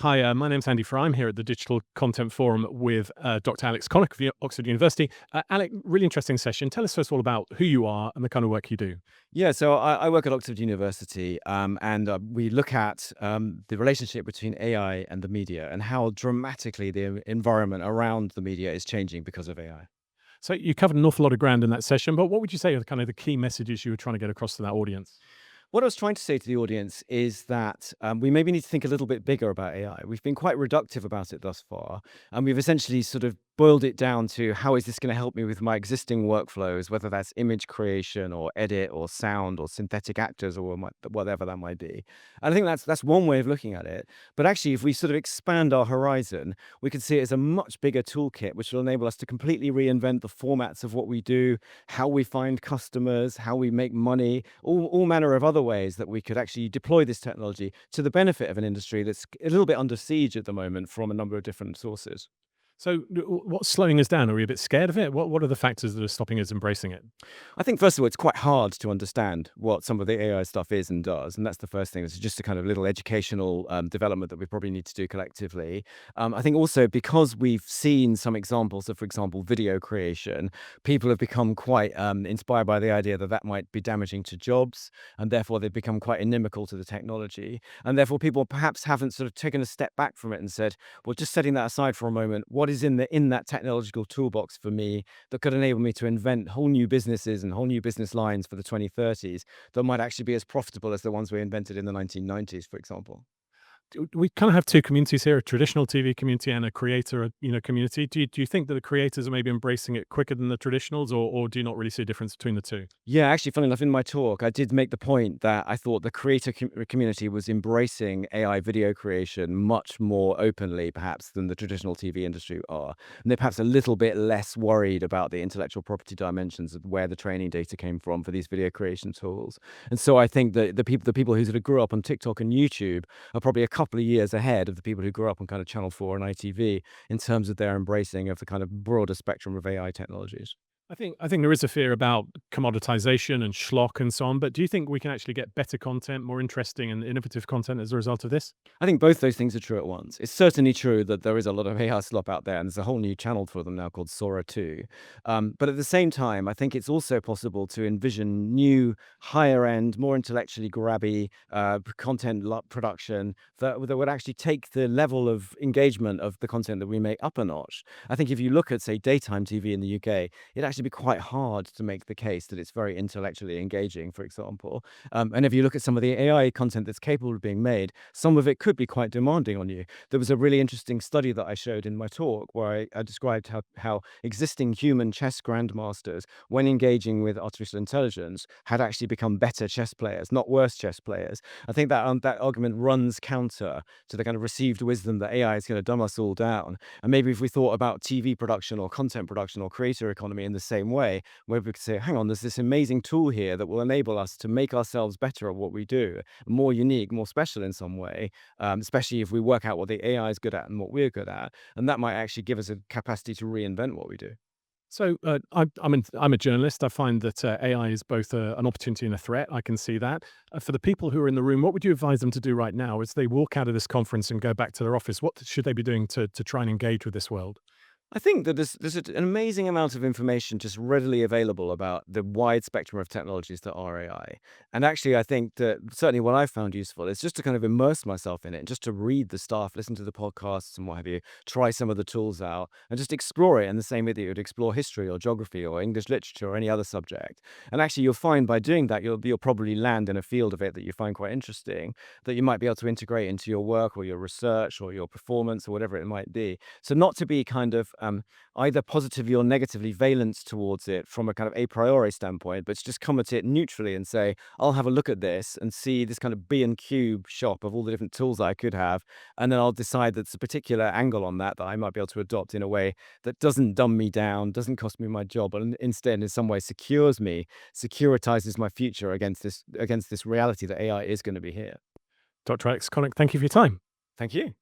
Hi, my name's Andy Fry. I'm here at the Digital Content Forum with Dr. Alex Connock of Oxford University. Alec, really interesting session. Tell us first of all about who you are and the kind of work you do. Yeah, so I work at Oxford University, and we look at the relationship between AI and the media and how dramatically the environment around the media is changing because of AI. So you covered an awful lot of ground in that session, but what would you say are the kind of the key messages you were trying to get across to that audience? What I was trying to say to the audience is that we maybe need to think a little bit bigger about AI. We've been quite reductive about it thus far, and we've essentially sort of boiled it down to how is this going to help me with my existing workflows, whether that's image creation or edit or sound or synthetic actors or whatever that might be. And I think that's one way of looking at it. But actually, if we sort of expand our horizon, we can see it as a much bigger toolkit, which will enable us to completely reinvent the formats of what we do, how we find customers, how we make money, all manner of other ways that we could actually deploy this technology to the benefit of an industry that's a little bit under siege at the moment from a number of different sources. So what's slowing us down? Are we a bit scared of it? What are the factors that are stopping us embracing it? I think, first of all, it's quite hard to understand what some of the AI stuff is and does. And that's the first thing. It's just a kind of little educational development that we probably need to do collectively. I think also because we've seen some examples of, for example, video creation, people have become quite inspired by the idea that that might be damaging to jobs. And therefore, they've become quite inimical to the technology. And therefore, people perhaps haven't sort of taken a step back from it and said, well, just setting that aside for a moment, what is in that technological toolbox for me that could enable me to invent whole new businesses and whole new business lines for the 2030s that might actually be as profitable as the ones we invented in the 1990s, for example. We kind of have two communities here: a traditional TV community and a creator, community. Do you think that the creators are maybe embracing it quicker than the traditionals, or do you not really see a difference between the two? Yeah, actually, funny enough, in my talk, I did make the point that I thought the creator community was embracing AI video creation much more openly, perhaps, than the traditional TV industry are. And they're perhaps a little bit less worried about the intellectual property dimensions of where the training data came from for these video creation tools. And so I think that the people who sort of grew up on TikTok and YouTube are probably a couple of years ahead of the people who grew up on kind of Channel 4 and ITV in terms of their embracing of the kind of broader spectrum of AI technologies. I think there is a fear about commoditization and schlock and so on, but do you think we can actually get better content, more interesting and innovative content as a result of this? I think both those things are true at once. It's certainly true that there is a lot of AI slop out there, and there's a whole new channel for them now called Sora 2. But at the same time, I think it's also possible to envision new, higher end, more intellectually grabby content production that would actually take the level of engagement of the content that we make up a notch. I think if you look at, say, daytime TV in the UK, it actually be quite hard to make the case that it's very intellectually engaging, for example. And if you look at some of the AI content that's capable of being made, some of it could be quite demanding on you. There was a really interesting study that I showed in my talk where I described how existing human chess grandmasters, when engaging with artificial intelligence, had actually become better chess players, not worse chess players. I think that argument runs counter to the kind of received wisdom that AI is going to dumb us all down. And maybe if we thought about TV production or content production or creator economy in the same way, where we could say, hang on, there's this amazing tool here that will enable us to make ourselves better at what we do, more unique, more special in some way, especially if we work out what the AI is good at and what we're good at. And that might actually give us a capacity to reinvent what we do. So I'm a journalist. I find that AI is both an opportunity and a threat. I can see that. For the people who are in the room, what would you advise them to do right now as they walk out of this conference and go back to their office? What should they be doing to try and engage with this world? I think that there's an amazing amount of information just readily available about the wide spectrum of technologies that are AI. And actually, I think that certainly what I've found useful is just to kind of immerse myself in it, just to read the stuff, listen to the podcasts and what have you, try some of the tools out, and just explore it in the same way that you would explore history or geography or English literature or any other subject. And actually, you'll find by doing that, you'll probably land in a field of it that you find quite interesting, that you might be able to integrate into your work or your research or your performance or whatever it might be. So not to be kind of either positively or negatively valent towards it from a kind of a priori standpoint, but to just come at it neutrally and say, I'll have a look at this and see this kind of B and cube shop of all the different tools that I could have, and then I'll decide that's a particular angle on that I might be able to adopt in a way that doesn't dumb me down, doesn't cost me my job, but instead in some way secures me, securitizes my future against this reality that AI is going to be here. Dr. Alex Connock, thank you for your time. Thank you.